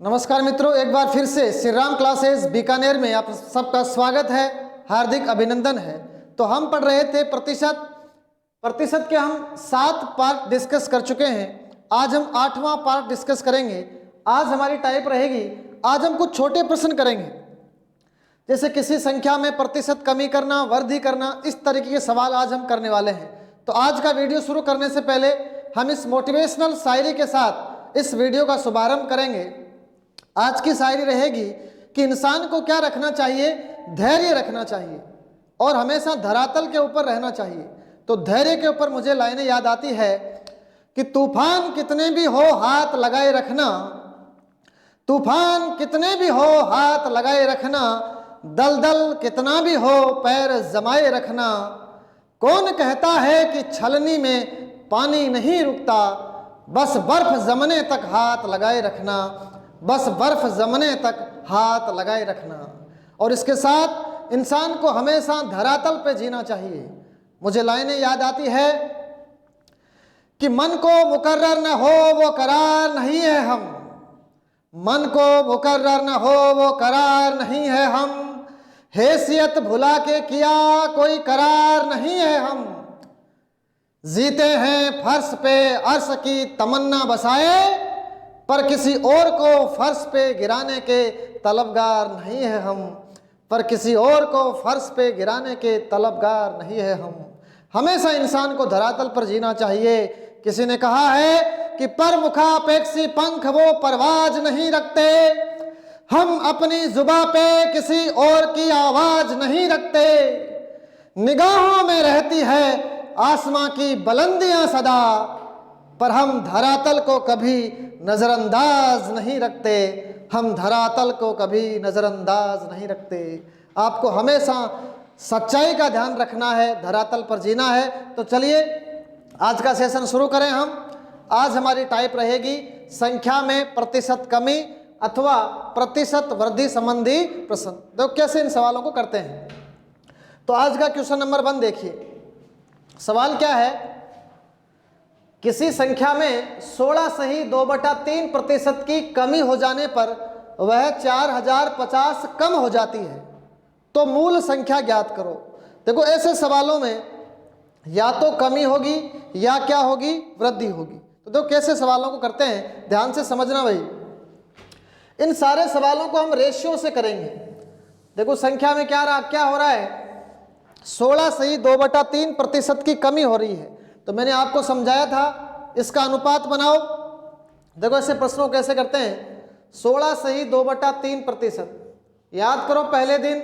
नमस्कार मित्रों, एक बार फिर से श्री राम क्लासेस बीकानेर में आप सबका स्वागत है, हार्दिक अभिनंदन है। तो हम पढ़ रहे थे प्रतिशत के हम 7 पार्ट डिस्कस कर चुके हैं। आज हम 8वां पार्ट डिस्कस करेंगे। आज हमारी टाइप रहेगी, आज हम कुछ छोटे प्रश्न करेंगे, जैसे किसी संख्या में प्रतिशत कमी करना, वृद्धि करना, इस तरीके के सवाल आज हम करने वाले हैं। तो आज का वीडियो शुरू करने से पहले हम इस मोटिवेशनल शायरी के साथ इस वीडियो का शुभारंभ करेंगे। आज की शायरी रहेगी कि इंसान को क्या रखना चाहिए, धैर्य रखना चाहिए और हमेशा धरातल के ऊपर रहना चाहिए। तो धैर्य के ऊपर मुझे लाइनें याद आती है कि तूफान कितने भी हो हाथ लगाए रखना, तूफान कितने भी हो हाथ लगाए रखना, दलदल कितना भी हो पैर जमाए रखना। कौन कहता है कि छलनी में पानी नहीं रुकता, बस बर्फ जमने तक हाथ लगाए रखना, बस बर्फ जमने तक हाथ लगाए रखना। और इसके साथ इंसान को हमेशा धरातल पे जीना चाहिए। मुझे लाइनें याद आती है कि मन को मुकर्रर न हो वो करार नहीं है हम, मन को मुकर्रर न हो वो करार नहीं है हम, हैसियत भुला के किया कोई करार नहीं है हम, जीते हैं फर्श पे अर्श की तमन्ना बसाए, पर किसी और को फर्श पे गिराने के तलबगार नहीं है हम, पर किसी और को फर्श पे गिराने के तलबगार नहीं है हम। हमेशा इंसान को धरातल पर जीना चाहिए। किसी ने कहा है कि पर मुखापेक्षी पंख वो परवाज नहीं रखते, हम अपनी जुबां पे किसी और की आवाज नहीं रखते, निगाहों में रहती है आसमां की बुलंदियां सदा, पर हम धरातल को कभी नज़रअंदाज नहीं रखते, हम धरातल को कभी नज़रअंदाज नहीं रखते। आपको हमेशा सच्चाई का ध्यान रखना है, धरातल पर जीना है। तो चलिए आज का सेशन शुरू करें हम। आज हमारी टाइप रहेगी संख्या में प्रतिशत कमी अथवा प्रतिशत वृद्धि संबंधी प्रश्न। तो कैसे इन सवालों को करते हैं। तो आज का क्वेश्चन नंबर 1 देखिए। सवाल क्या है, किसी संख्या में 16 सही 2/3% की कमी हो जाने पर वह 4050 कम हो जाती है, तो मूल संख्या ज्ञात करो। देखो ऐसे सवालों में या तो कमी होगी या क्या होगी, वृद्धि होगी। तो देखो कैसे सवालों को करते हैं, ध्यान से समझना भाई। इन सारे सवालों को हम रेशियो से करेंगे। देखो संख्या में क्या हो रहा है, 16 सही 2/3% की कमी हो रही है। तो मैंने आपको समझाया था इसका अनुपात बनाओ। देखो ऐसे प्रश्नों कैसे करते हैं, 16 सही 2/3%। याद करो पहले दिन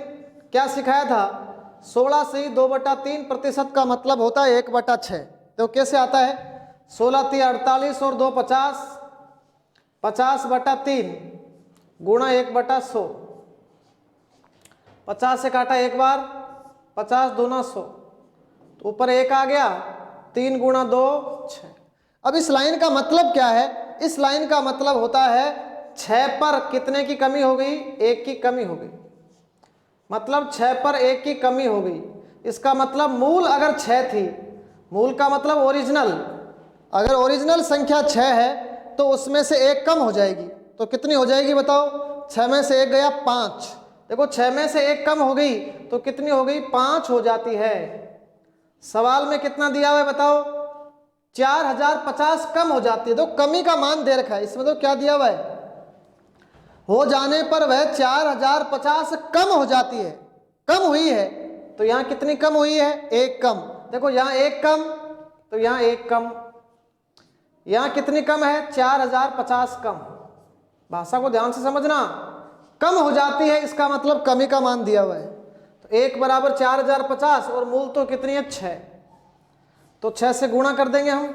क्या सिखाया था, 16 सही 2/3% का मतलब होता है 1/6। तो कैसे आता है, 16 × 48 और 2 50, 50/3 गुणा 1/100। 50 से काटा एक बार, 50 दूना 100, तो ऊपर 1 आ गया, 3 × 2 6। अब इस लाइन का मतलब क्या है, इस लाइन का मतलब होता है 6 पर कितने की कमी हो गई, 1 की कमी हो गई। मतलब 6 पर 1 की कमी हो गई। इसका मतलब मूल अगर 6 थी, मूल का मतलब ओरिजिनल, अगर ओरिजिनल संख्या 6 है तो उसमें से 1 कम हो जाएगी। तो कितनी हो जाएगी बताओ, 6 में से 1 गया 5। देखो 6 में से 1 कम हो गई तो कितनी हो गई, 5 हो जाती है। सवाल में कितना दिया हुआ है बताओ, 4050 कम हो जाती है। तो कमी का मान दे रखा है इसमें, तो क्या दिया हुआ है, हो जाने पर वह 4050 कम हो जाती है, कम हुई है। तो यहाँ कितनी कम हुई है, 1 कम। देखो यहाँ 1 कम, तो यहाँ 1 कम, यहाँ कितनी कम है, 4050 कम। भाषा को ध्यान से समझना, कम हो जाती है इसका मतलब कमी का मान दिया हुआ है। तो 1 बराबर 4050 और मूल तो कितनी है, 6। तो 6 से गुणा कर देंगे हम,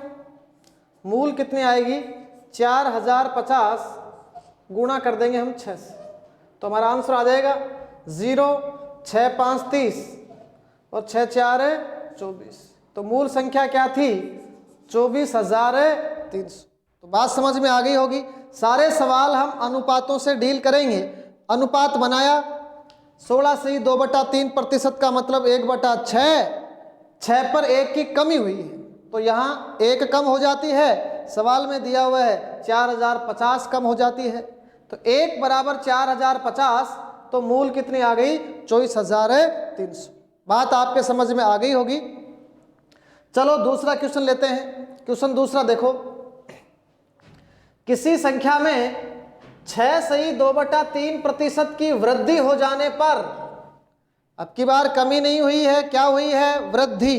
मूल कितनी आएगी, 4050 गुणा कर देंगे हम 6 से, तो हमारा आंसर आ जाएगा 0, 6 5 30 और 6 4 24। तो मूल संख्या क्या थी, 24,300। तो बात समझ में आ गई होगी। सारे सवाल हम अनुपातों से डील करेंगे। अनुपात बनाया, 16 सही 2/3% का मतलब 1/6, 6 पर 1 की कमी हुई है तो यहाँ 1 कम हो जाती है। सवाल में दिया हुआ है 4050 कम हो जाती है। तो 1 बराबर 4050, तो मूल कितनी आ गई? 24,300। बात आपके समझ में आ गई होगी। चलो दूसरा क्वेश्चन लेते हैं। क्वेश्चन दूसरा देखो, किसी संख्या में 6 सही 2/3% की वृद्धि हो जाने पर, अब की बार कमी नहीं हुई है, क्या हुई है? वृद्धि।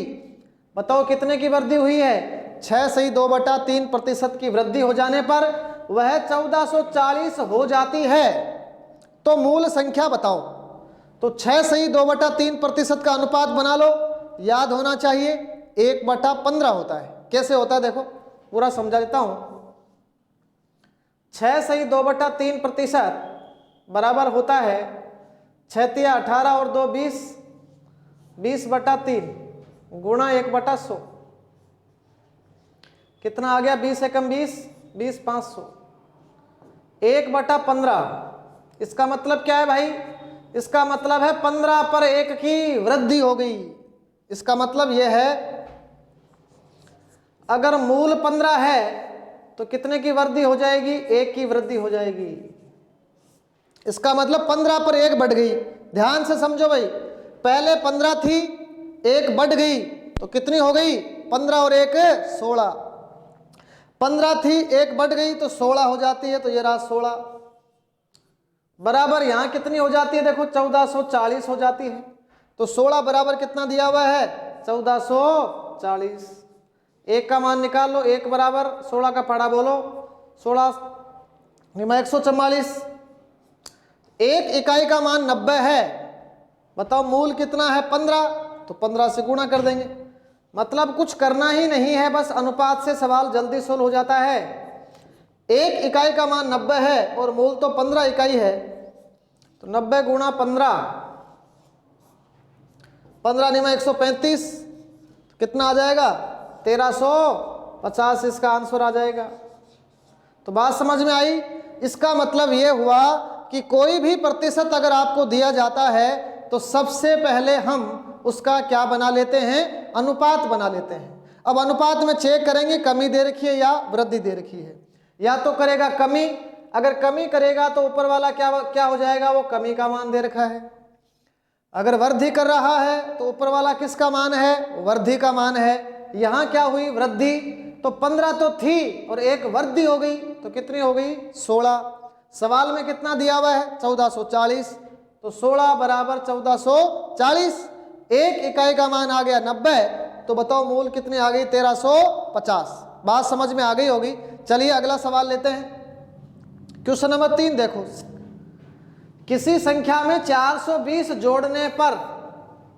बताओ कितने की वृद्धि हुई है? 6 सही 2/3% की वृद्धि हो जाने पर वह 1440 हो जाती है, तो मूल संख्या बताओ। तो 6 सही 2/3% का अनुपात बना लो, याद होना चाहिए 1/15 होता है। कैसे होता है देखो, पूरा समझा देता हूं। 6 सही 2/3% बराबर होता है 6 तिया 18 और 2 20, 20/3 गुणा 1/100। कितना आ गया? 20 एकम 20, 20 500, 1/15। इसका मतलब क्या है भाई? इसका मतलब है 15 पर 1 की वृद्धि हो गई। इसका मतलब यह है, अगर मूल 15 है तो कितने की वृद्धि हो जाएगी? 1 की वृद्धि हो जाएगी। इसका मतलब 15 पर 1 बढ़ गई। ध्यान से समझो भाई, पहले 15 थी, 1 बढ़ गई, तो कितनी हो गई? 15 और 1 16। 15 थी, 1 बढ़ गई तो 16 हो जाती है, तो ये रहा 16 बराबर यहां कितनी हो जाती है? देखो 1440 हो जाती है। तो 16 बराबर कितना दिया हुआ है? 1440। 1 का मान निकाल लो, 1 बराबर 16 का पढ़ा बोलो, 16 144। 1 इकाई का मान 90 है। बताओ मूल कितना है? 15, तो 15 से गुणा कर देंगे। मतलब कुछ करना ही नहीं है, बस अनुपात से सवाल जल्दी सोल्व हो जाता है। 1 इकाई का मान 90 है और मूल तो 15 इकाई है, तो 90 गुणा 15, 15 × 135, कितना आ जाएगा? 1350 इसका आंसर आ जाएगा। तो बात समझ में आई? इसका मतलब यह हुआ कि कोई भी प्रतिशत अगर आपको दिया जाता है तो सबसे पहले हम उसका क्या बना लेते हैं? अनुपात बना लेते हैं। अब अनुपात में चेक करेंगे कमी दे रखी है या वृद्धि दे रखी है। या तो करेगा कमी, अगर कमी करेगा तो ऊपर वाला क्या हो जाएगा? वो कमी का मान दे रखा है। अगर वृद्धि कर रहा है तो ऊपर वाला किसका मान है? वृद्धि का मान है। यहां क्या हुई? वृद्धि। तो 15 तो थी और 1 वृद्धि हो गई, तो कितनी हो गई? 16। सवाल में कितना दिया हुआ है? 1440। तो 16 बराबर 1440। 1 इकाई का मान आ गया 90, तो बताओ मूल कितनी आ गई? 1350। बात समझ में आ गई होगी। चलिए अगला सवाल लेते हैं। क्वेश्चन नंबर 3 देखो, किसी संख्या में 420 जोड़ने पर,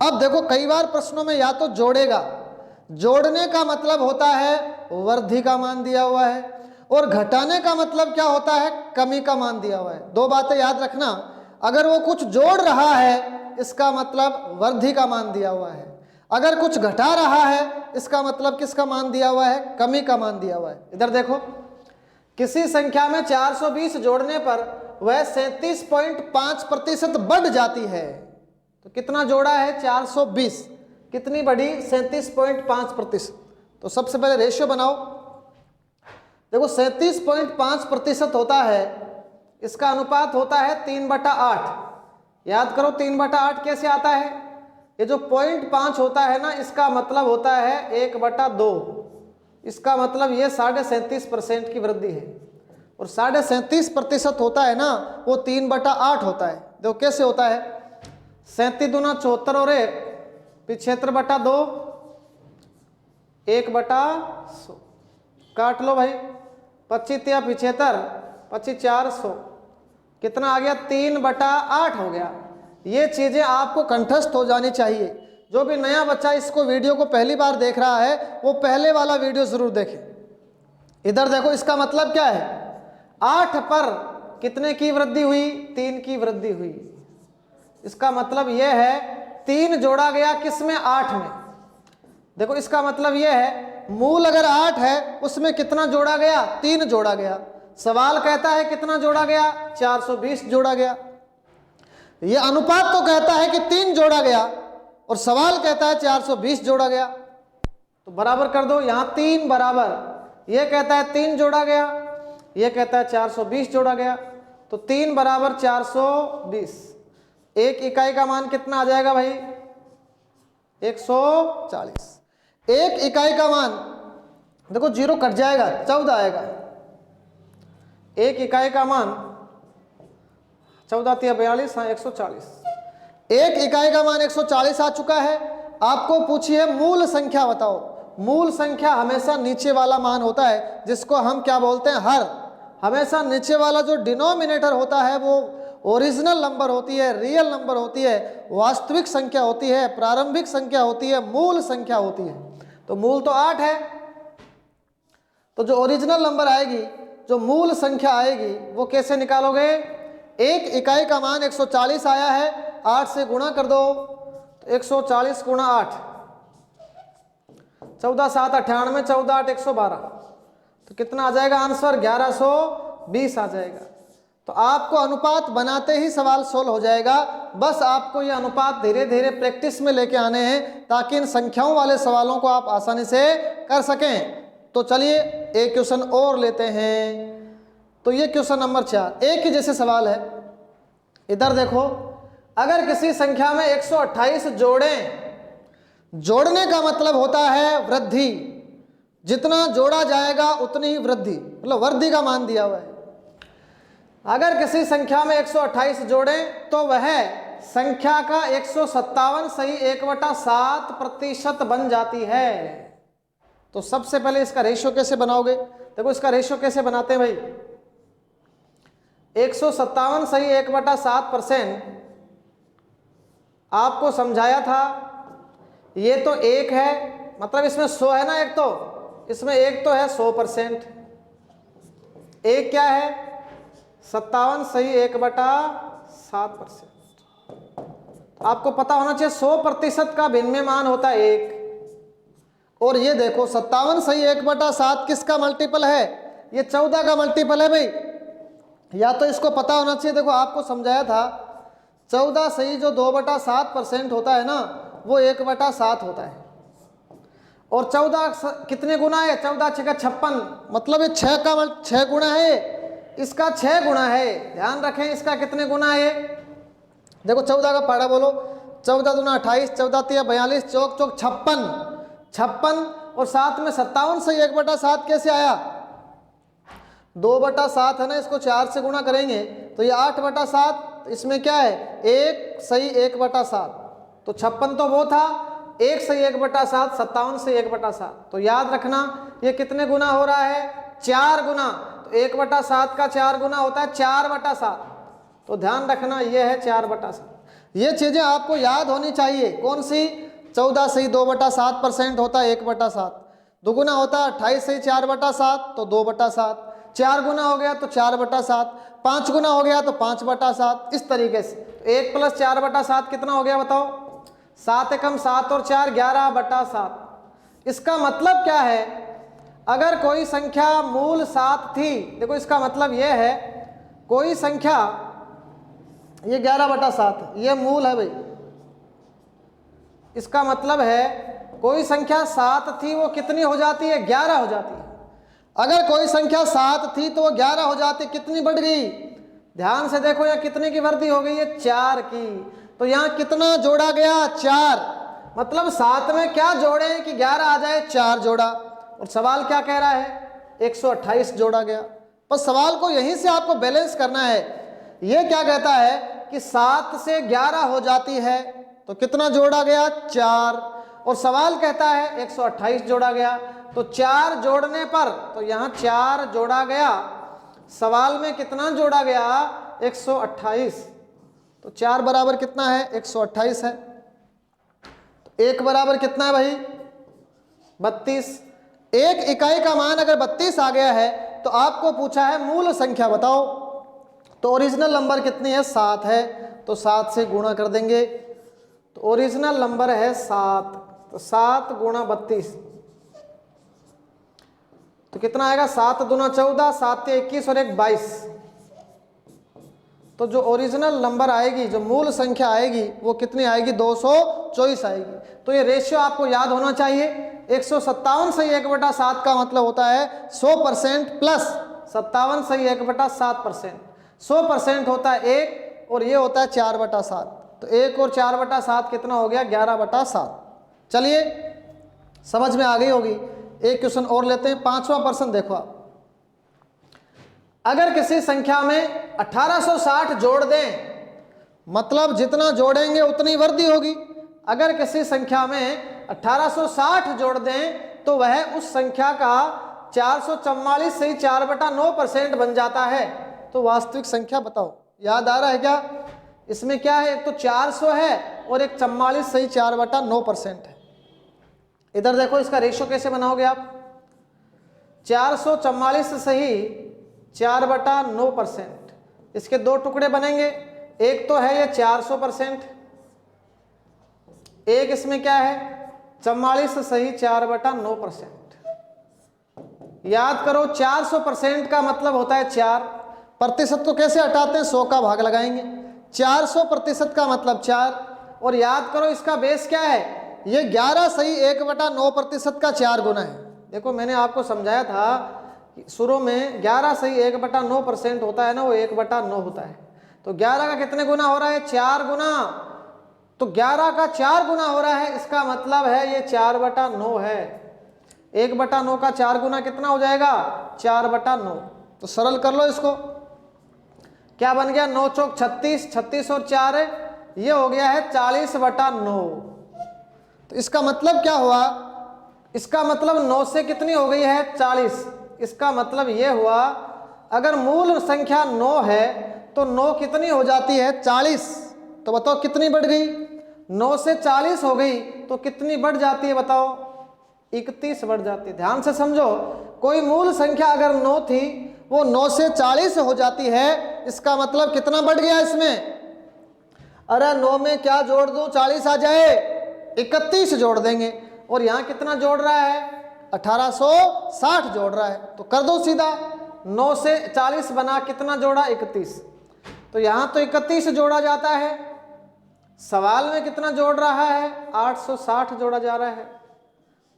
अब देखो कई बार प्रश्नों में या तो जोड़ेगा, जोड़ने का मतलब होता है वृद्धि का मान दिया हुआ है, और घटाने का मतलब क्या होता है? कमी का मान दिया हुआ है। 2 बातें याद रखना, अगर वो कुछ जोड़ रहा है इसका मतलब वृद्धि का मान दिया हुआ है, अगर कुछ घटा रहा है इसका मतलब किसका मान दिया हुआ है? कमी का मान दिया हुआ है। इधर देखो, किसी संख्या में 420 जोड़ने पर वह 37.5% बढ़ जाती है। तो कितना जोड़ा है? 420, कितनी बढ़ी? 37.5%। तो सबसे पहले रेशियो बनाओ। देखो 37.5% होता है, इसका अनुपात होता है 3/8। याद करो 3/8 कैसे आता है? ये जो 0.5 होता है ना, इसका मतलब होता है 1/2। इसका मतलब ये 37.5% की वृद्धि है, और 37.5% होता है ना, वो 3/8 होता है। देखो कैसे होता है? 37 दूना 74 और 1 75/2, 1/100 काट लो भाई। 25 तिया 75, 25 400, कितना आ गया? 3/8 हो गया। ये चीजें आपको कंठस्थ हो जानी चाहिए। जो भी नया बच्चा इसको वीडियो को पहली बार देख रहा है वो पहले वाला वीडियो जरूर देखे। इधर देखो, इसका मतलब क्या है? 8 पर कितने की वृद्धि हुई? 3 की वृद्धि हुई। इसका मतलब यह है 3 जोड़ा गया किसमें? 8 में। देखो इसका मतलब यह है मूल अगर 8 है उसमें कितना जोड़ा गया? 3 जोड़ा गया। सवाल कहता है कितना जोड़ा गया? 420 जोड़ा गया। यह अनुपात तो कहता है कि 3 जोड़ा गया और सवाल कहता है 420 जोड़ा गया। तो बराबर कर दो, यहां 3 बराबर, यह कहता है 3 जोड़ा गया, यह कहता है 420 जोड़ा गया। तो 3 बराबर 420। एक इकाई का मान कितना आ जाएगा भाई? 140। एक इकाई का मान देखो, जीरो कट जाएगा, 14 आएगा। एक इकाई का मान 14 तिया 42, हाँ 140। एक इकाई का मान 140 आ चुका है। आपको पूछी है मूल संख्या बताओ। मूल संख्या हमेशा नीचे वाला मान होता है, जिसको हम क्या बोलते हैं? हर। हमेशा नीचे वाला जो डिनोमिनेटर होता है वो ओरिजिनल नंबर होती है, रियल नंबर होती है, वास्तविक संख्या होती है, प्रारंभिक संख्या होती है, मूल संख्या होती है। तो मूल तो 8 है, तो जो ओरिजिनल नंबर आएगी, जो मूल संख्या आएगी, वो कैसे निकालोगे? एक इकाई का मान 140 आया है, 8 से गुणा कर दो, तो 140 गुणा 8, 14 7 98, 14 8 112। तो कितना आ जाएगा आंसर? 1120 आ जाएगा। तो आपको अनुपात बनाते ही सवाल सोल्व हो जाएगा। बस आपको ये अनुपात धीरे धीरे प्रैक्टिस में लेके आने हैं, ताकि इन संख्याओं वाले सवालों को आप आसानी से कर सकें। तो चलिए एक क्वेश्चन और लेते हैं। तो ये क्वेश्चन नंबर 4, एक ही जैसे सवाल है। इधर देखो, अगर किसी संख्या में 128 जोड़ें, जोड़ने का मतलब होता है वृद्धि। जितना जोड़ा जाएगा उतनी ही वृद्धि, मतलब वृद्धि का मान दिया हुआ है। अगर किसी संख्या में 128 जोड़ें तो वह संख्या का 157 सही 1/7% बन जाती है। तो सबसे पहले इसका रेशियो कैसे बनाओगे? देखो इसका रेशियो कैसे बनाते हैं भाई। 157 सही 1/7% आपको समझाया था। ये तो 1 है, मतलब इसमें 100 है ना, एक तो इसमें एक तो है 100%। एक क्या है? 57 सही 1/7%। आपको पता होना चाहिए 100% का भिन्न में मान होता है 1। और ये देखो 57 सही 1/7 किसका मल्टीपल है? ये 14 का मल्टीपल है भाई। या तो इसको पता होना चाहिए। देखो आपको समझाया था 14 सही जो 2/7% होता है ना, वो 1/7 होता है। और 14 कितने गुना है? 14 6 का 56, मतलब ये 6 गुना है, इसका 6 गुना है। ध्यान रखें इसका कितने गुना है। देखो 14 का पाड़ा बोलो, 14 दूना 28, 14 तिया 42, चौक चौक 56 और साथ में 57 सही 1/7 कैसे आया? 2/7 है ना, इसको 4 से गुणा करेंगे तो ये 8/7। इसमें क्या है? 1 सही 1/7। तो 56 तो वो था, 1 सही 1/7, 57 सही 1/7। तो याद रखना ये कितने गुना हो रहा है? 4 गुना। तो 1/7 का 4 गुना होता है 4/7। तो ध्यान रखना ये है 4/7। ये चीजें आपको याद होनी चाहिए। कौन सी? 14 सही 2/7% होता है 1/7। दुगुना होता है 28 सही 4/7, तो 2/7। 4 गुना हो गया तो 4/7, 5 गुना हो गया तो 5/7। इस तरीके से 1 + 4/7 कितना हो गया बताओ? 7 एकम 7 और 4 11/7। इसका मतलब क्या है? अगर कोई संख्या मूल 7 थी, देखो इसका मतलब यह है कोई संख्या, ये 11/7 ये मूल है भाई। इसका मतलब है कोई संख्या 7 थी, वो कितनी हो जाती है? 11 हो जाती है। अगर कोई संख्या 7 थी तो वो 11 हो जाती, कितनी बढ़ गई? ध्यान से देखो यहाँ कितने की वृद्धि हो गई है? 4 की। तो यहाँ कितना जोड़ा गया? 4। मतलब 7 में क्या जोड़े कि 11 आ जाए? 4 जोड़ा। और सवाल क्या कह रहा है? 128 जोड़ा गया। पर सवाल को यहीं से आपको बैलेंस करना है। ये क्या कहता है कि 7 से 11 हो जाती है, तो कितना जोड़ा गया? 4। और सवाल कहता है 128 जोड़ा गया। तो 4 जोड़ने पर, तो यहाँ 4 जोड़ा गया, सवाल में कितना जोड़ा गया? 128। तो 4 बराबर कितना है? 128 है। तो 1 बराबर कितना है भाई? 32। एक इकाई का मान अगर 32 आ गया है तो आपको पूछा है मूल संख्या बताओ। तो ओरिजिनल नंबर कितनी है? 7 है। तो 7 से गुणा कर देंगे। तो ओरिजिनल नंबर है 7, तो 7 गुणा 32 तो कितना आएगा? 7 दूना 14, 7 से 21 और 1 22। तो जो ओरिजिनल नंबर आएगी, जो मूल संख्या आएगी, वो कितनी आएगी? 224 आएगी। तो ये रेशियो आपको याद होना चाहिए। 157 सही 1/7 का मतलब होता है 100% प्लस 57 सही 1/7%। 100% होता है 1 और ये होता है 4/7। तो 1 और 4/7 कितना हो गया? 11/7। चलिए समझ में आ गई होगी। एक क्वेश्चन और लेते हैं, 5वां प्रश्न देखो आप। अगर किसी संख्या में 1860 जोड़ दें, मतलब जितना जोड़ेंगे उतनी वृद्धि होगी। अगर किसी संख्या में 1860 जोड़ दें तो वह उस संख्या का 444 से 4/9% बन जाता है। तो वास्तविक संख्या बताओ। याद आ रहा है क्या? इसमें क्या है? एक तो 400 है और एक 44 से 4/9% है। इधर देखो इसका रेशियो कैसे बनाओगे आप? 444 सही 4/9%। इसके दो टुकड़े बनेंगे, एक तो है ये 400%, एक इसमें क्या है 44 सही 4/9%। याद करो 400% का मतलब होता है 4। प्रतिशत को कैसे हटाते हैं? 100 का भाग लगाएंगे। 400% का मतलब 4। और याद करो इसका बेस क्या है? ये 11 सही 1/9% का 4 गुना है। देखो मैंने आपको समझाया था शुरू में 11 सही 1/9% होता है ना, वो 1/9 होता है। तो 11 का कितने गुना हो रहा है? 4 गुना। तो 11 का 4 गुना हो रहा है, इसका मतलब है ये 4/9 है। 1/9 का 4 गुना कितना हो जाएगा? 4/9। तो सरल कर लो इसको। क्या बन गया? 9 चौक 36, 36 और 4 है, ये हो गया है 40/9। तो इसका मतलब क्या हुआ? इसका मतलब 9 से कितनी हो गई है? 40। इसका मतलब ये हुआ अगर मूल संख्या 9 है तो 9 कितनी हो जाती है? 40। तो बताओ कितनी बढ़ गई? 9 से 40 हो गई तो कितनी बढ़ जाती है बताओ? 31 बढ़ जाती है। ध्यान से समझो, कोई मूल संख्या अगर 9 थी वो 9 से 40 हो जाती है, इसका मतलब कितना बढ़ गया इसमें? अरे 9 में क्या जोड़ दूं 40 आ जाए? 31 जोड़ देंगे। और यहाँ कितना जोड़ रहा है? 1860 जोड़ रहा है। तो कर दो सीधा, 9 से 40 बना कितना जोड़ा? 31। तो यहाँ तो 31 जोड़ा जाता है, सवाल में कितना जोड़ रहा है? 860 जोड़ा जा रहा है।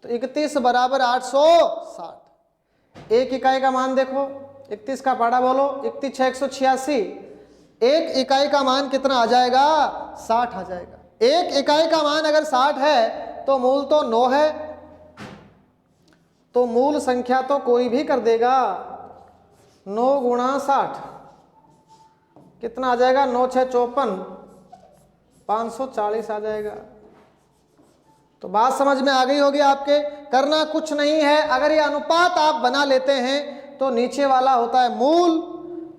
तो 31 बराबर 860। एक इकाई का मान देखो, 31 का पाड़ा बोलो। 31 6 186। एक इकाई का मान कितना आ जाएगा? 60 आ जाएगा। एक इकाई का मान अगर 60 है तो मूल तो 9 है, तो मूल संख्या तो कोई भी कर देगा। 9 गुणा 60 कितना आ जाएगा? 9 6 54, 540 आ जाएगा। तो बात समझ में आ गई होगी आपके। करना कुछ नहीं है, अगर ये अनुपात आप बना लेते हैं तो नीचे वाला होता है मूल।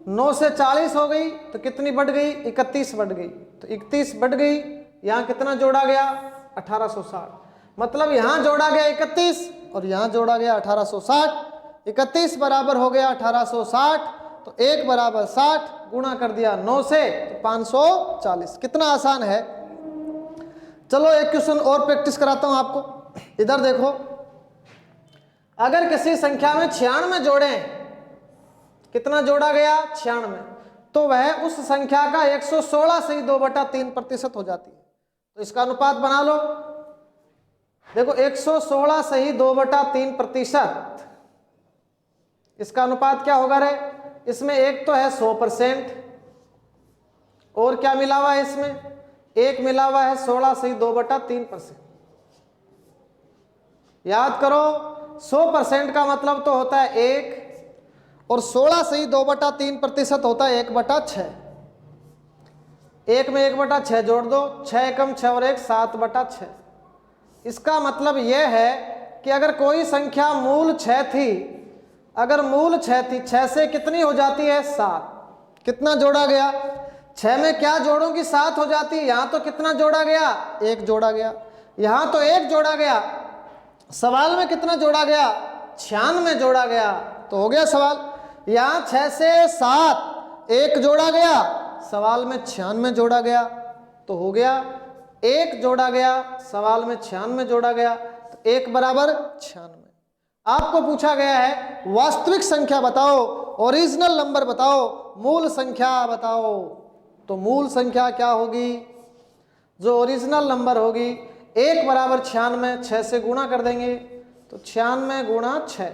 9 से 40 हो गई तो कितनी बढ़ गई? 31 बढ़ गई। तो 31 बढ़ गई, यहाँ कितना जोड़ा गया? 1860। मतलब यहाँ जोड़ा गया 31 और यहाँ जोड़ा गया 1860। 31 बराबर हो गया 1860, तो 1 बराबर 60, गुणा कर दिया 9 से तो 540। कितना आसान है। चलो एक क्वेश्चन और प्रैक्टिस कराता हूं आपको। इधर देखो, अगर किसी संख्या में 96 जोड़ें, कितना जोड़ा गया? 96, तो वह उस संख्या का 116 सही 2/3% हो जाती है। तो इसका अनुपात बना लो। देखो 116 सही 2/3%, इसका अनुपात क्या होगा रे? इसमें एक तो है 100% और क्या मिला हुआ है इसमें? एक मिला हुआ है 16 सही 2/3%। याद करो 100% का मतलब तो होता है 1 और 16 सही 2/3% होता है 1/6। 1 में 1/6 जोड़ दो, 6 कम 6 और 1 7/6। इसका मतलब यह है कि अगर कोई संख्या मूल 6 थी, अगर मूल 6 थी, 6 से कितनी हो जाती है? 7। कितना जोड़ा गया? 6 में क्या जोड़ूंगी? 7 हो जाती है। यहाँ तो कितना जोड़ा गया? 1 जोड़ा गया। यहाँ तो 1 जोड़ा गया। सवाल में कितना जोड़ा गया? 96 जोड़ा गया। तो हो गया सवाल। यहाँ 6 से 7 1 जोड़ा गया, सवाल में 96 जोड़ा गया। तो हो गया 1 जोड़ा गया, सवाल में 96 जोड़ा गया। तो 1 बराबर 96। आपको पूछा गया है वास्तविक संख्या बताओ, ओरिजिनल नंबर बताओ, मूल संख्या बताओ। तो मूल संख्या क्या होगी? जो ओरिजिनल नंबर होगी 1 बराबर 96, 6 से गुणा कर देंगे तो 96 गुणा 6,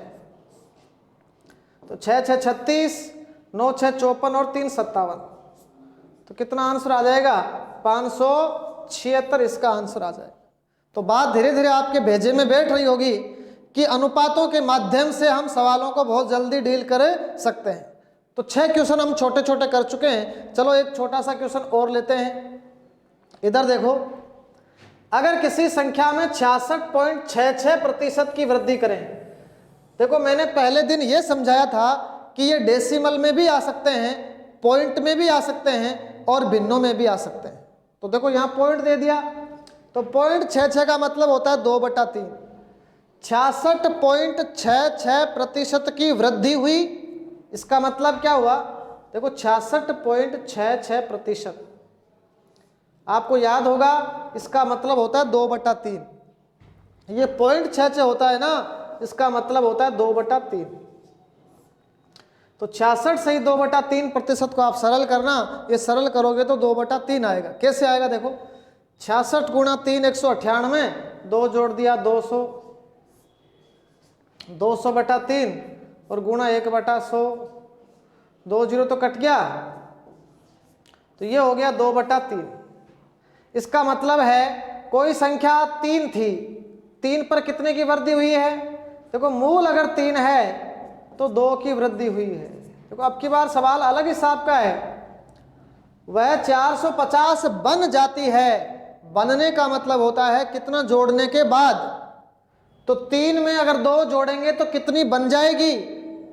तो 6 6 36, 9 6 54 और 3 57, तो कितना आंसर आ जाएगा 576 इसका आंसर आ जाएगा। तो बात धीरे धीरे आपके भेजे में बैठ रही होगी कि अनुपातों के माध्यम से हम सवालों को बहुत जल्दी डील कर सकते हैं। तो 6 क्वेश्चन हम छोटे छोटे कर चुके हैं। चलो एक छोटा सा क्वेश्चन और लेते हैं। इधर देखो, अगर किसी संख्या में 66.66% की वृद्धि करें, देखो मैंने पहले दिन ये समझाया था कि ये डेसिमल में भी आ सकते हैं, पॉइंट में भी आ सकते हैं और भिन्नों में भी आ सकते हैं। तो देखो यहाँ पॉइंट दे दिया, तो 0.66 का मतलब होता है 2/3। 66.66% की वृद्धि हुई, इसका मतलब क्या हुआ? देखो 66.66%, आपको याद होगा इसका मतलब होता है 2/3। ये 0.66 होता है ना, इसका मतलब होता है 2/3। तो 66 सही 2/3% को आप सरल करना, ये सरल करोगे तो 2/3 आएगा। कैसे आएगा? देखो 66 गुणा 3 198, 2 जोड़ दिया 200, 200/3 और गुणा 1/100, 2 जीरो तो कट गया, तो ये हो गया 2/3। इसका मतलब है कोई संख्या 3 थी, 3 पर कितने की वृद्धि हुई है? देखो मूल अगर 3 है तो 2 की वृद्धि हुई है। देखो अब की बार सवाल अलग हिसाब का है, वह 450 बन जाती है। बनने का मतलब होता है कितना जोड़ने के बाद। तो 3 में अगर 2 जोड़ेंगे तो कितनी बन जाएगी?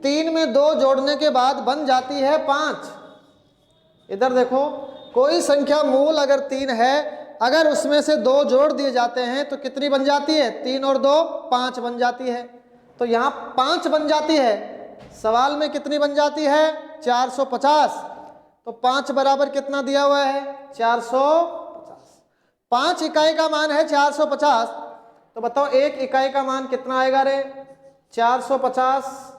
3 में 2 जोड़ने के बाद बन जाती है 5। इधर देखो, कोई संख्या मूल अगर 3 है, अगर उसमें से 2 जोड़ दिए जाते हैं तो कितनी बन जाती है? 3 और 2 5 बन जाती है। तो यहाँ 5 बन जाती है। सवाल में कितनी बन जाती है? 450। तो 5 बराबर कितना दिया हुआ है? 450। 5 इकाई का मान है 450। तो बताओ 1 इकाई का मान कितना आएगा रे? 450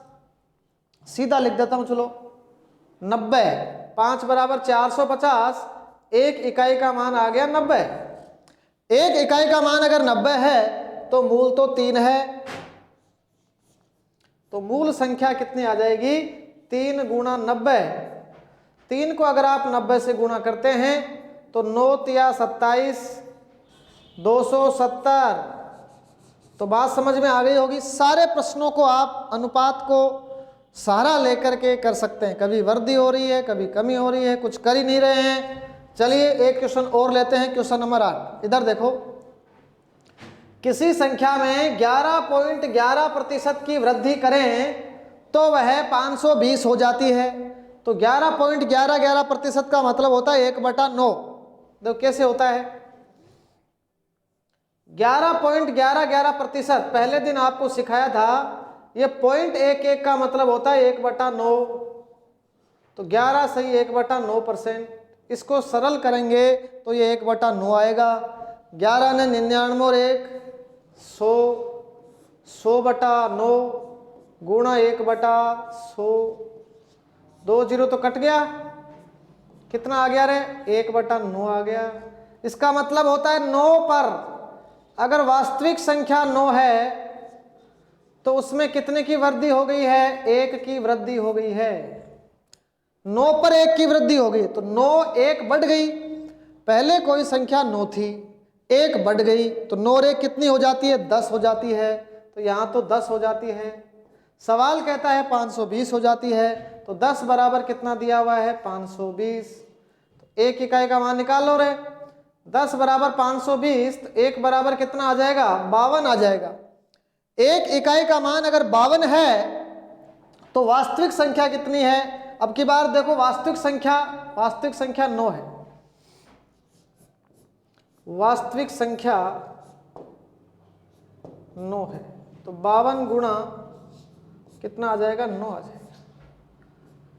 सीधा लिख देता हूं, चलो 90। 5 बराबर 450, 1 इकाई का मान आ गया 90। 1 इकाई का मान अगर 90 है तो मूल तो 3 है, तो मूल संख्या कितनी आ जाएगी? 3 गुणा 90। 3 को अगर आप 90 से गुणा करते हैं तो 9 तिया 27, 270। तो बात समझ में आ गई होगी। सारे प्रश्नों को आप अनुपात को सहारा लेकर के कर सकते हैं। कभी वृद्धि हो रही है, कभी कमी हो रही है, कुछ कर ही नहीं रहे हैं। चलिए एक क्वेश्चन और लेते हैं, क्वेश्चन नंबर 8। इधर देखो, किसी संख्या में 11.11% की वृद्धि करें तो वह 520 हो जाती है। तो 11.11% का मतलब होता है 1/9। देखो कैसे होता है? 11.11% पहले दिन आपको सिखाया था, ये 0.11 का मतलब होता है 1/9। तो 11 सही 1/9%। इसको सरल करेंगे तो ये 1/9 आएगा। 11 ने 99 और 1 100, 100/9 गुणा 1/100, 2 जीरो तो कट गया, कितना आ गया रे? 1/9 आ गया। इसका मतलब होता है 9 पर अगर वास्तविक संख्या 9 है तो उसमें कितने की वृद्धि हो गई है? 1 की वृद्धि हो गई है। 9 पर 1 की वृद्धि हो गई, तो 9 1 बढ़ गई। पहले कोई संख्या 9 थी, 1 बढ़ गई, तो 9 और 1 कितनी हो जाती है? 10 हो जाती है। तो यहाँ तो 10 हो जाती है। सवाल कहता है 520 हो जाती है। तो 10 बराबर कितना दिया हुआ है? 520। तो 1 इकाई का मान निकाल लो रे। 10 बराबर 520, तो 1 बराबर कितना आ जाएगा? 52 आ जाएगा। 1 इकाई का मान अगर 52 है तो वास्तविक संख्या कितनी है? अब की बार देखो, वास्तविक संख्या 9 है। वास्तविक संख्या 9 है, तो 52 गुणा कितना आ जाएगा? 9 आ जाएगा।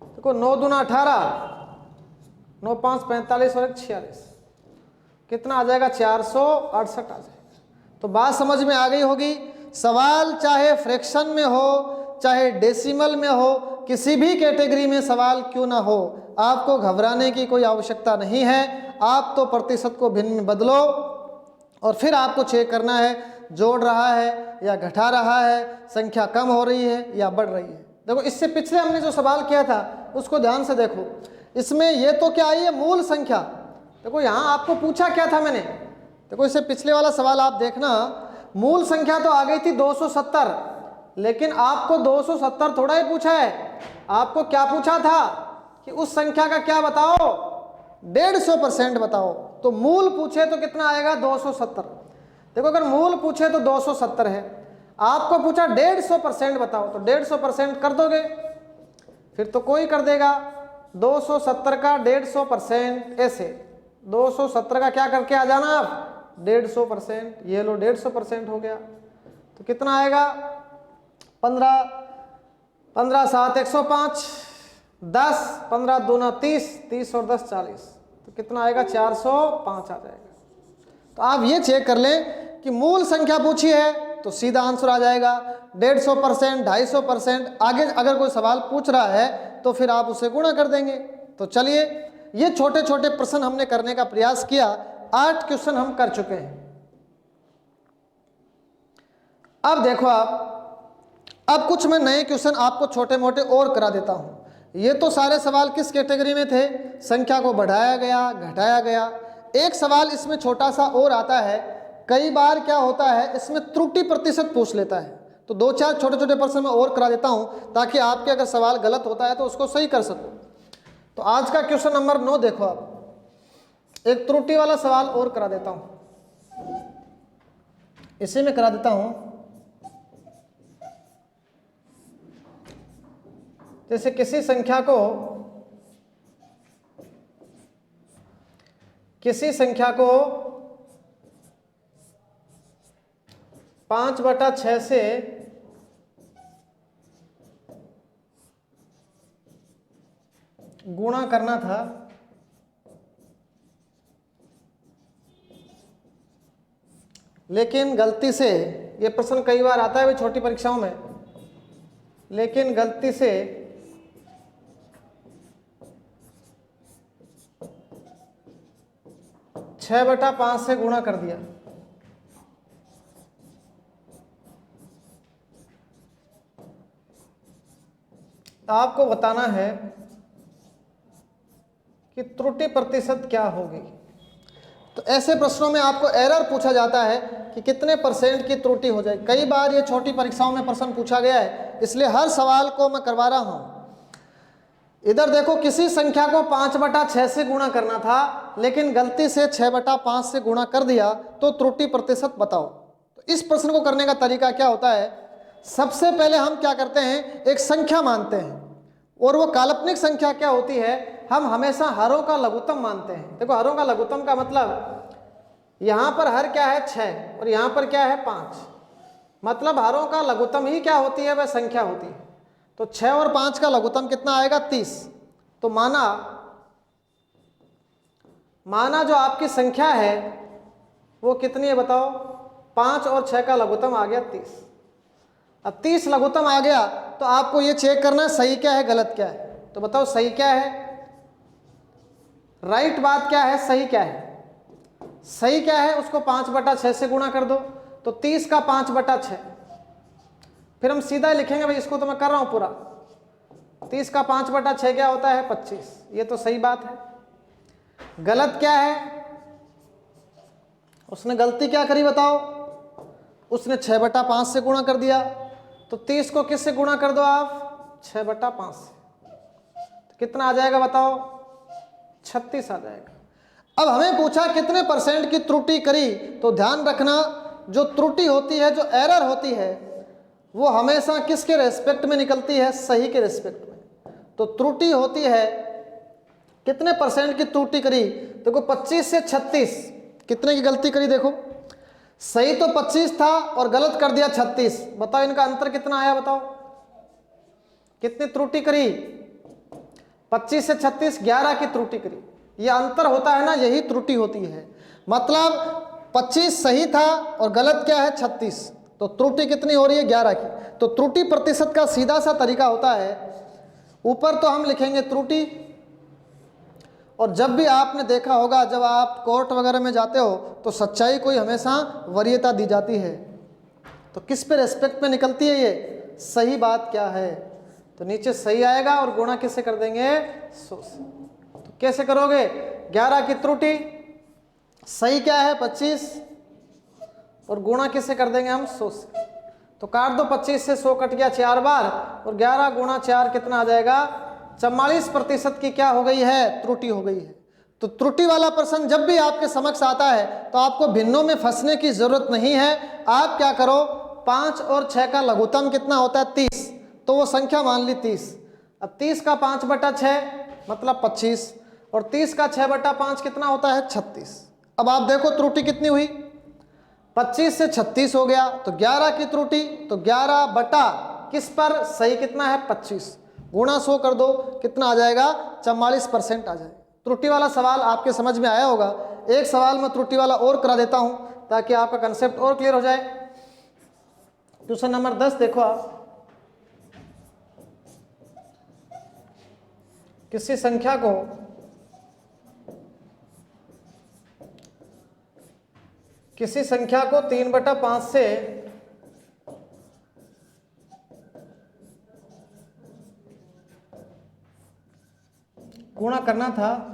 देखो 9 दूना 18, 9 5 45 और 1 46, कितना आ जाएगा? 468 आ जाएगा। तो बात समझ में आ गई होगी। सवाल चाहे फ्रैक्शन में हो, चाहे डेसिमल में हो, किसी भी कैटेगरी में सवाल क्यों ना हो, आपको घबराने की कोई आवश्यकता नहीं है। आप तो प्रतिशत को भिन्न में बदलो और फिर आपको चेक करना है जोड़ रहा है या घटा रहा है, संख्या कम हो रही है या बढ़ रही है। देखो इससे पिछले हमने जो सवाल किया था उसको ध्यान से देखो, इसमें ये तो क्या आई है, मूल संख्या। देखो यहाँ आपको पूछा क्या था मैंने, देखो इससे पिछले वाला सवाल आप देखना, मूल संख्या तो आ गई थी 270, लेकिन आपको 270 थोड़ा ही पूछा है, आपको क्या पूछा था कि उस संख्या का क्या बताओ, 150% बताओ। तो मूल पूछे तो कितना आएगा, 270। देखो अगर मूल पूछे तो 270 है, आपको पूछा 150% बताओ, तो 150% कर दोगे, फिर तो कोई कर देगा। 270 का 150% ऐसे, 270 का क्या करके आ जाना आप, 150%, ये लो 150% हो गया। तो कितना आएगा, 15, 15 7 105, 10, 15 दूना 30, 30 और 10 40, तो कितना आएगा, 405 आ जाएगा। तो आप ये चेक कर लें कि मूल संख्या पूछी है तो सीधा आंसर आ जाएगा, 150%, 250%। आगे अगर कोई सवाल पूछ रहा है तो फिर आप उसे गुणा कर देंगे। तो चलिए ये छोटे छोटे प्रश्न हमने करने का प्रयास किया, 8 क्वेश्चन हम कर चुके हैं। अब देखो अब कुछ मैं नए क्वेश्चन आपको छोटे मोटे और करा देता हूं। ये तो सारे सवाल किस कैटेगरी में थे, संख्या को बढ़ाया गया, घटाया गया। एक सवाल इसमें छोटा सा और आता है, कई बार क्या होता है इसमें त्रुटि प्रतिशत पूछ लेता है। तो 2-4 छोटे छोटे प्रश्न मैं और करा देता हूं ताकि आपके अगर सवाल गलत होता है तो उसको सही कर सको। तो आज का क्वेश्चन नंबर 9 देखो, आप एक त्रुटि वाला सवाल और करा देता हूं, इसे मैं करा देता हूं। जैसे किसी संख्या को 5/6 से गुणा करना था, लेकिन गलती से, ये प्रश्न कई बार आता है भाई छोटी परीक्षाओं में, लेकिन गलती से 6/5 से गुणा कर दिया। आपको बताना है कि त्रुटि प्रतिशत क्या होगी। तो ऐसे प्रश्नों में आपको एरर पूछा जाता है कि कितने % की त्रुटि हो जाए। कई बार ये छोटी परीक्षाओं में प्रश्न पूछा गया है, इसलिए हर सवाल को मैं करवा रहा हूं। इधर देखो, किसी संख्या को 5/6 से गुणा करना था, लेकिन गलती से 6/5 से गुणा कर दिया, तो त्रुटि प्रतिशत बताओ। तो इस प्रश्न को करने का तरीका क्या होता है, सबसे पहले हम क्या करते हैं, एक संख्या मानते हैं, और वो काल्पनिक संख्या क्या होती है, हम हमेशा हरों का लघुत्तम मानते हैं। देखो हरों का लघुत्तम का मतलब, यहां पर हर क्या है 6 और यहां पर क्या है 5, मतलब हरों का लघुत्तम ही क्या होती है, वह संख्या होती है। तो 6 और 5 का लघुत्तम कितना आएगा, 30। तो माना जो आपकी संख्या है वो कितनी है बताओ, 5 और 6 का लघुत्तम आ गया 30। अब 30 लघुत्तम आ गया तो आपको ये चेक करना है सही क्या है, गलत क्या है। तो बताओ सही क्या है, राइट बात क्या है, सही क्या है। सही क्या है, उसको 5/6 से गुणा कर दो, तो 30 का 5/6। फिर हम सीधा लिखेंगे भाई, इसको तो मैं कर रहा हूं पूरा, 30 का 5/6 क्या होता है, 25। ये तो सही बात है। गलत क्या है, उसने गलती क्या करी बताओ, उसने 6/5 से गुणा कर दिया। तो 30 को किससे गुणा कर दो आप, 6/5 से, तो कितना आ जाएगा बताओ, 36 आ जाएगा। अब हमें पूछा कितने % की त्रुटि करी, तो ध्यान रखना जो त्रुटि होती है, जो एरर होती है, वो हमेशा किसके रेस्पेक्ट में निकलती है, सही के रेस्पेक्ट में। तो त्रुटि होती है, कितने % की त्रुटि करी, देखो 25 से 36, कितने की गलती करी, देखो सही तो 25 था और गलत कर दिया 36। बताओ इनका अंतर कितना आया, बताओ कितनी त्रुटि करी, 25 से 36, 11 की त्रुटि करी। ये अंतर होता है ना, यही त्रुटि होती है। मतलब 25 सही था और गलत क्या है 36, तो त्रुटि कितनी हो रही है, 11 की। तो त्रुटि प्रतिशत का सीधा सा तरीका होता है, ऊपर तो हम लिखेंगे त्रुटि, और जब भी आपने देखा होगा जब आप कोर्ट वगैरह में जाते हो तो सच्चाई को ही हमेशा वरीयता दी जाती है। तो किस पे रेस्पेक्ट में निकलती है, ये सही बात क्या है। तो नीचे सही आएगा और गुणा किससे कर देंगे 100 से। तो कैसे करोगे, 11 की त्रुटि, सही क्या है 25 और गुणा किससे कर देंगे हम 100 से। तो काट दो, 25 से 100 कट गया 4 बार और 11 गुणा 4 कितना आ जाएगा 44% की क्या हो गई है त्रुटि हो गई है। तो त्रुटि वाला प्रश्न जब भी आपके समक्ष आता है तो आपको भिन्नों में फंसने की जरूरत नहीं है। आप क्या करो, 5 और 6 का लघुत्तम कितना होता है 30, तो वो संख्या मान ली 30। अब 30 का 5/6 मतलब 25 और 30 का 6/5 कितना होता है 36। अब आप देखो त्रुटि कितनी हुई, 25 से 36 हो गया तो 11 की त्रुटि, तो 11 बटा किस पर सही कितना है 25 गुणा 100 कर दो, कितना आ जाएगा 44% आ जाएगा। त्रुटि वाला सवाल आपके समझ में आया होगा। एक सवाल मैं त्रुटि वाला और करा देता हूं ताकि आपका कंसेप्ट और क्लियर हो जाए। क्वेश्चन नंबर 10 देखो आप, किसी संख्या को किसी संख्या को 3/5 से गुणा करना था,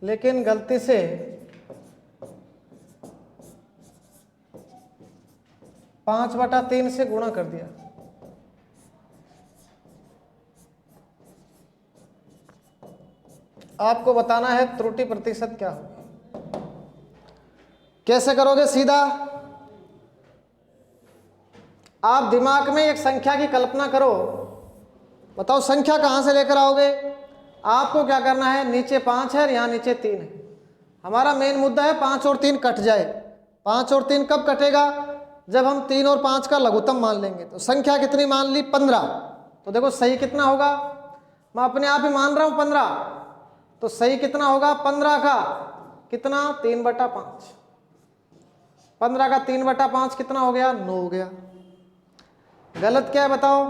लेकिन गलती से 5/3 से गुणा कर दिया। आपको बताना है त्रुटि प्रतिशत क्या होगी। कैसे करोगे, सीधा आप दिमाग में एक संख्या की कल्पना करो। बताओ संख्या कहां से लेकर आओगे। आपको क्या करना है, नीचे 5 है, यहां नीचे 3 है। हमारा मेन मुद्दा है 5 और 3 कट जाए। 5 और 3 कब कटेगा, जब हम 3 और 5 का लघुत्तम मान लेंगे। तो संख्या कितनी मान ली 15, तो देखो सही कितना होगा, मैं अपने आप ही मान रहा हूं 15, तो सही कितना होगा 15 का कितना 3/5। 15 का 3/5 कितना हो गया 9 हो गया। गलत क्या है बताओ,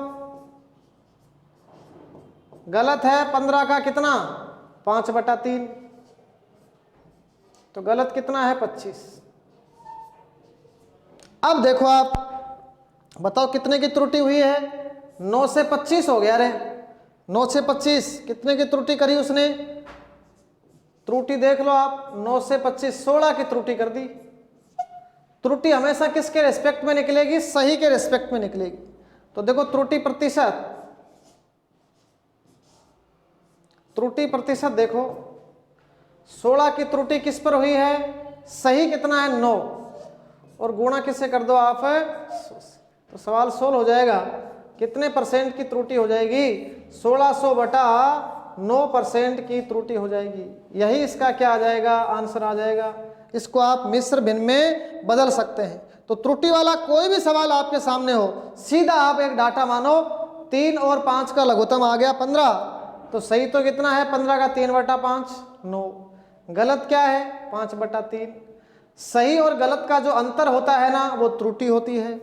गलत है 15 का कितना 5/3, तो गलत कितना है 25। अब देखो आप बताओ कितने की त्रुटि हुई है, 9 से 25 हो गया रे। 9 से 25 कितने की त्रुटि करी उसने, त्रुटि देख लो आप, 9 से 25 16 की त्रुटि कर दी। त्रुटि हमेशा किसके रेस्पेक्ट में निकलेगी, सही के रेस्पेक्ट में निकलेगी। तो देखो त्रुटि प्रतिशत देखो, 16 की त्रुटि किस पर हुई है, सही कितना है 9 और गुणा किससे कर दो आप 100 से। तो सवाल सोल्व हो जाएगा। कितने परसेंट की त्रुटि हो जाएगी, 1600/9% की त्रुटि हो जाएगी। यही इसका क्या आ जाएगा, आंसर आ जाएगा। इसको आप मिश्र भिन्न में बदल सकते हैं। तो त्रुटि वाला कोई भी सवाल आपके सामने हो, सीधा आप एक डाटा मानो, 3 और 5 का लघुत्तम आ गया 15, तो सही तो कितना है 15 का 3/5 9, गलत क्या है 5/3। सही और गलत का जो अंतर होता है ना, वो त्रुटि होती है।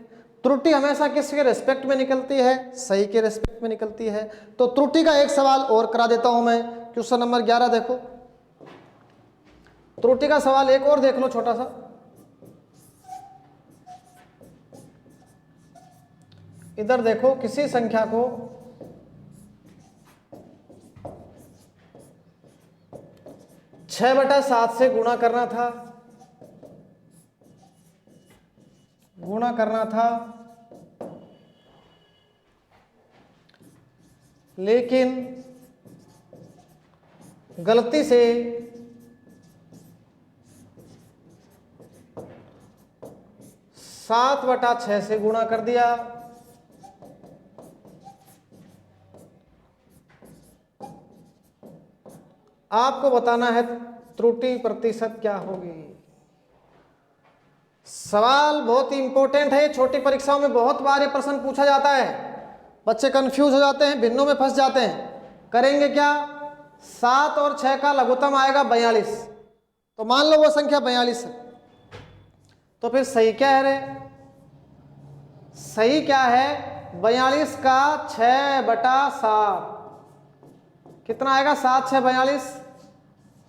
त्रुटि हमेशा किसके रेस्पेक्ट में निकलती है, सही के रेस्पेक्ट में निकलती है। तो त्रुटि का एक सवाल और करा देता हूं मैं। क्वेश्चन नंबर 11 देखो, त्रुटि का सवाल एक और देख लो छोटा सा। इधर देखो, किसी संख्या को 6/7 से गुणा करना था, लेकिन गलती से 7/6 से गुणा कर दिया। आपको बताना है त्रुटि प्रतिशत क्या होगी। सवाल बहुत ही इंपॉर्टेंट है, छोटी परीक्षाओं में बहुत बार ये प्रश्न पूछा जाता है। बच्चे कंफ्यूज हो जाते हैं, भिन्नों में फंस जाते हैं। करेंगे क्या, 7 और 6 का लघुत्तम आएगा 42, तो मान लो वो संख्या 42 है, तो फिर सही क्या है रे, सही क्या है 42 का 6/7 कितना आएगा, 7 6 42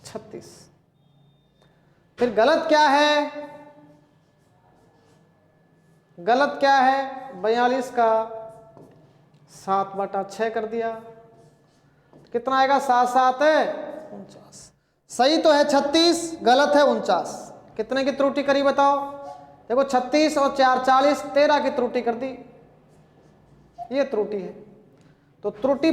36। फिर गलत क्या है? गलत क्या है? 42 का 7/6 कर दिया, कितना आएगा? 7 7 49। सही तो है 36, गलत है 49। कितने की त्रुटि करी बताओ? देखो 36 और 4 40, 13 की त्रुटि कर दी, ये त्रुटि है। तो त्रुटि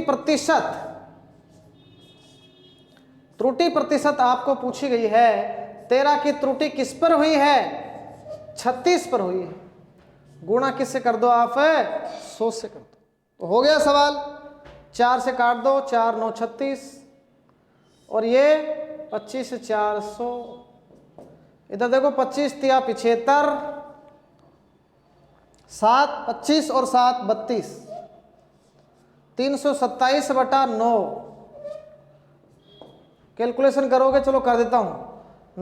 प्रतिशत आपको पूछी गई है। 13 की त्रुटि किस पर हुई है? 36 पर हुई है। गुणा किससे कर दो आप? 100 से कर दो। तो हो गया सवाल। 4 से काट दो, 4 9 36, और ये 25 से 400। इधर देखो 25 तिया 75, 7 25 और 7 32, 327/9। कैलकुलेशन करोगे? चलो कर देता हूं।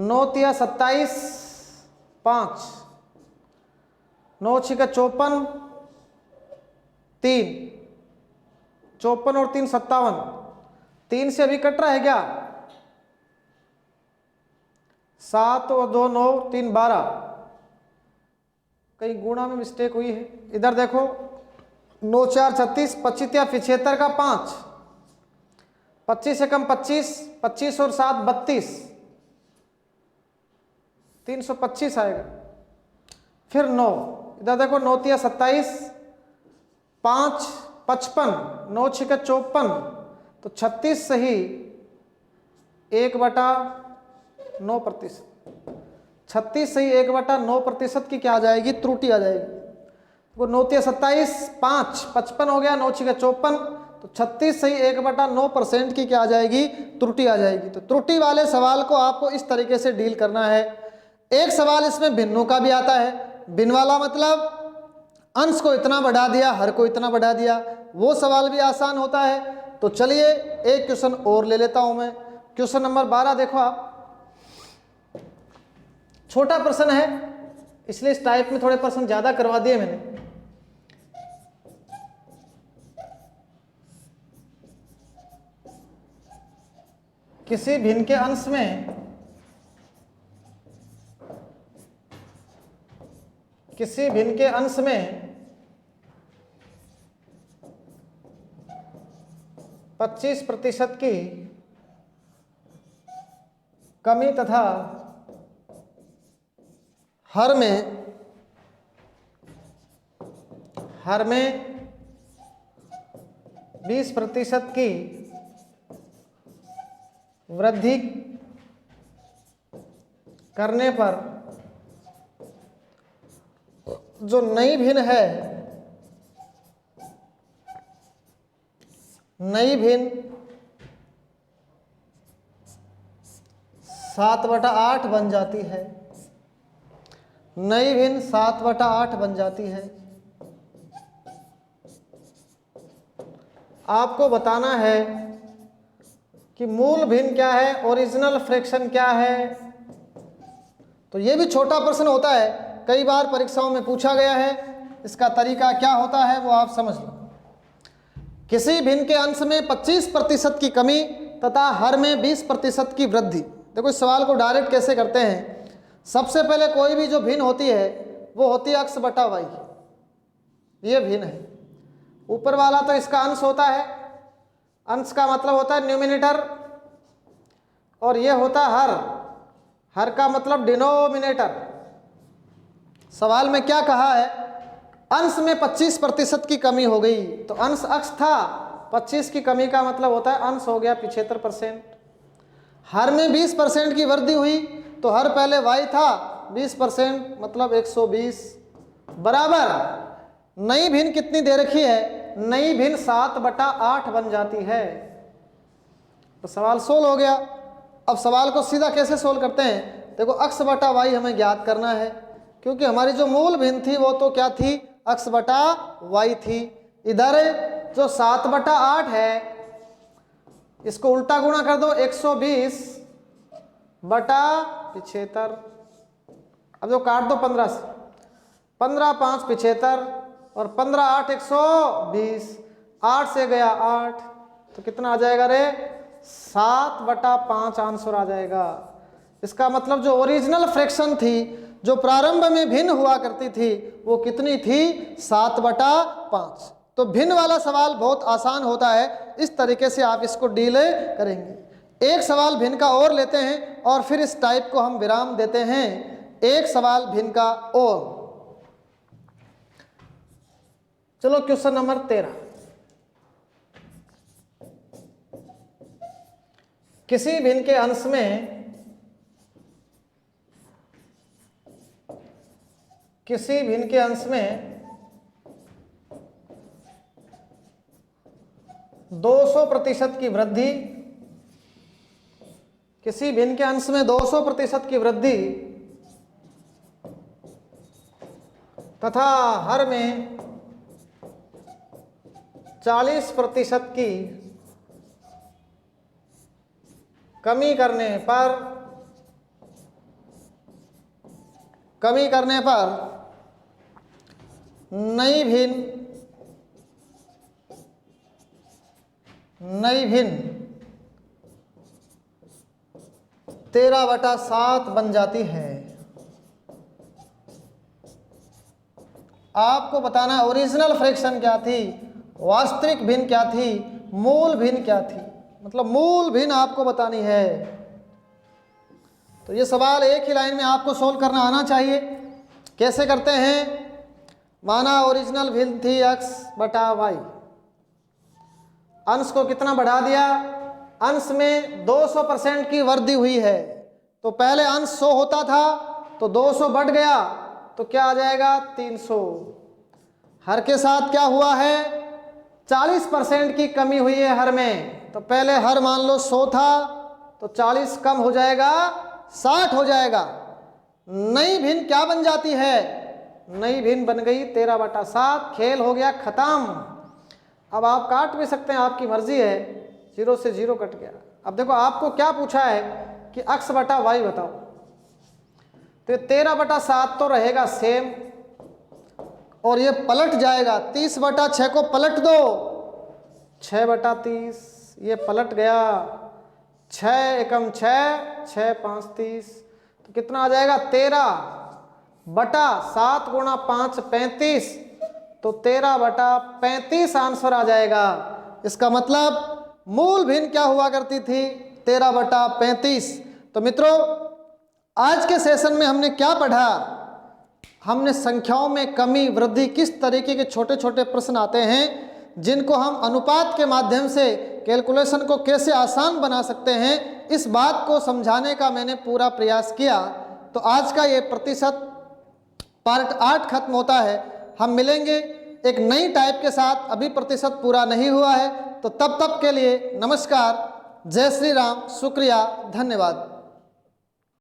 9 तिया 27, 5, 9 छिका 54, 3, 54 और 3 57। 3 से अभी कट रहा है क्या? 7 और 2 9, 3 12। कहीं गुणा में मिस्टेक हुई है। इधर देखो 9 4 36, 25 या 75 का 5, 25 से कम 25, 25 और 7 32, 325 आएगा। फिर 9, इधर देखो 9 तिया 27, 5 55, 9 छिका 54, तो 36 सही 1/9%। 36 सही 1/9% की क्या आ जाएगी? त्रुटि आ जाएगी। वो 9 तिया 27, 5 55 हो गया, 9 छिका 54, तो 36 सही 1/9% की क्या आ जाएगी? त्रुटि आ जाएगी। तो त्रुटि वाले सवाल को आपको इस तरीके से डील करना है। एक सवाल इसमें भिन्नों का भी आता है। भिन्न वाला मतलब अंश को इतना बढ़ा दिया, हर को इतना बढ़ा दिया, वो सवाल भी आसान होता है। तो चलिए एक क्वेश्चन और ले लेता हूं मैं। क्वेश्चन नंबर 12 देखो आप। छोटा प्रश्न है, इसलिए इस टाइप में थोड़े प्रश्न ज्यादा करवा दिए मैंने। किसी भिन्न के अंश में किसी भिन्न के अंश में 25% की कमी तथा हर में 20% की वृद्धि करने पर जो नई भिन्न है, नई भिन्न 7/8 बन जाती है। नई भिन्न 7/8 बन जाती है। आपको बताना है कि मूल भिन्न क्या है, ओरिजिनल फ्रैक्शन क्या है। तो ये भी छोटा प्रश्न होता है, कई बार परीक्षाओं में पूछा गया है। इसका तरीका क्या होता है वो आप समझ लो। किसी भिन्न के अंश में 25% की कमी तथा हर में 20% की वृद्धि। देखो इस सवाल को डायरेक्ट कैसे करते हैं। सबसे पहले कोई भी जो भिन्न होती है वो होती है x बटा y। ये भिन्न है। ऊपर वाला तो इसका अंश होता है, अंश का मतलब होता है न्यूमिनेटर, और ये होता है हर, हर का मतलब डिनोमिनेटर। सवाल में क्या कहा है? अंश में 25% की कमी हो गई, तो अंश x था, 25 की कमी का मतलब होता है अंश हो गया 75%। हर में 20% की वृद्धि हुई, तो हर पहले y था, 20% मतलब 120 बराबर नई भिन्न कितनी दे रखी है? नई भिन्न 7/8 बन जाती है। तो सवाल सोल्व हो गया। अब सवाल को सीधा कैसे सोल्व करते हैं? देखो x बटा y हमें ज्ञात करना है, क्योंकि हमारी जो मूल भिन्न थी वो तो क्या थी? x बटा y थी। इधर जो 7/8 है इसको उल्टा गुणा कर दो, 120/75। अब जो काट दो 15 से, 15 5 75 और 15 8 120, 8 से गया 8, तो कितना आ जाएगा रे? 7/5 आंसर आ जाएगा। इसका मतलब जो ओरिजिनल फ्रैक्शन थी, जो प्रारंभ में भिन्न हुआ करती थी, वो कितनी थी? 7/5। तो भिन्न वाला सवाल बहुत आसान होता है, इस तरीके से आप इसको डील करेंगे। एक सवाल भिन्न का और लेते हैं और फिर इस टाइप को हम विराम देते हैं। एक सवाल भिन्न का और। चलो क्वेश्चन नंबर 13। किसी भिन्न के अंश में किसी भिन्न के अंश में 200% की वृद्धि, किसी भिन्न के अंश में 200% की वृद्धि तथा हर में 40% की कमी करने पर नई भिन्न 13/7 बन जाती है। आपको बताना ओरिजिनल फ्रैक्शन क्या थी, वास्तविक भिन्न क्या थी, मूल भिन्न क्या थी, मतलब मूल भिन्न आपको बतानी है। तो ये सवाल एक ही लाइन में आपको सोल्व करना आना चाहिए। कैसे करते हैं? माना ओरिजिनल भिन्न थी x/y, अंश को कितना बढ़ा दिया? अंश में 200% की वृद्धि हुई है, तो पहले अंश 100 होता था तो 200 बढ़ गया, तो क्या आ जाएगा? 300। हर के साथ क्या हुआ है? 40% की कमी हुई है हर में, तो पहले हर मान लो 100 था तो 40 कम हो जाएगा, 60 हो जाएगा। नई भिन्न क्या बन जाती है? नई भिन्न बन गई 13/7। खेल हो गया खत्म। अब आप काट भी सकते हैं, आपकी मर्जी है। 0 से 0 कट गया। अब देखो आपको क्या पूछा है कि x/y बताओ, तो 13/7 तो रहेगा सेम और ये पलट जाएगा। 30/6 को पलट दो, 6/30, ये पलट गया। 6 एकम 6, 6 5 30, तो कितना आ जाएगा? 13/7 गुणा 5 35, तो 13/35 आंसर आ जाएगा। इसका मतलब मूल भिन्न क्या हुआ करती थी? 13/35। तो मित्रों, आज के सेशन में हमने क्या पढ़ा? हमने संख्याओं में कमी वृद्धि, किस तरीके के छोटे छोटे प्रश्न आते हैं जिनको हम अनुपात के माध्यम से कैलकुलेशन को कैसे आसान बना सकते हैं, इस बात को समझाने का मैंने पूरा प्रयास किया। तो आज का ये प्रतिशत पार्ट 8 खत्म होता है। हम मिलेंगे एक नई टाइप के साथ। अभी प्रतिशत पूरा नहीं हुआ है, तो तब के लिए नमस्कार, जय श्री राम, शुक्रिया, धन्यवाद।